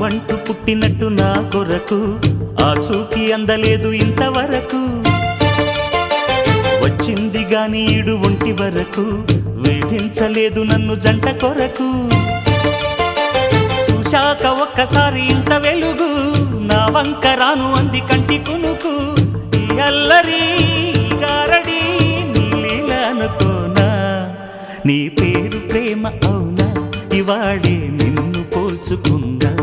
నువ్వంటూ పుట్టినట్టు నా కొరకు ఆ చూకి అందలేదు ఇంతవరకు వచ్చింది గాని ఈడు ఒంటి వరకు వేధించలేదు నన్ను జంట కొరకు చూశాక ఒక్కసారి ఇంత వెలుగు నా వంక రాను అంది కంటి కునుకు ఈ అల్లరి గారడి నీ లీల అనుకోనా నీ పేరు ప్రేమ అవునా ఇవాళే నిన్ను పోల్చుకుందా